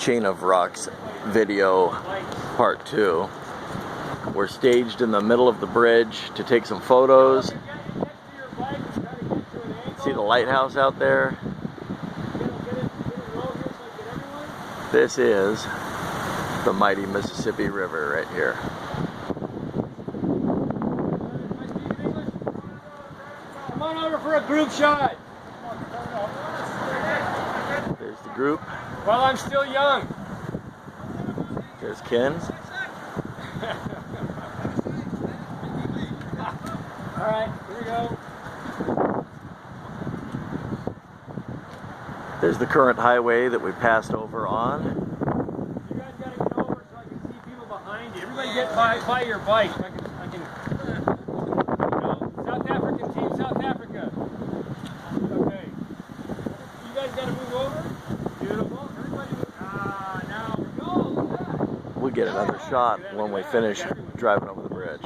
Chain of Rocks video part 2. We're staged in the middle of the bridge to take some photos. See the lighthouse out there? This is the mighty Mississippi River right here. Come on over for a group shot. There's the group. While I'm still young. There's Ken. All right, here we go. There's the current highway that we passed over on. You guys got to get over so I can see people behind you. Everybody get by your bike. I can South African team, South Africa. Okay. You guys got to move over. Beautiful. Everybody move. Now we go. Look at that. We'll get another shot when we finish driving over the bridge.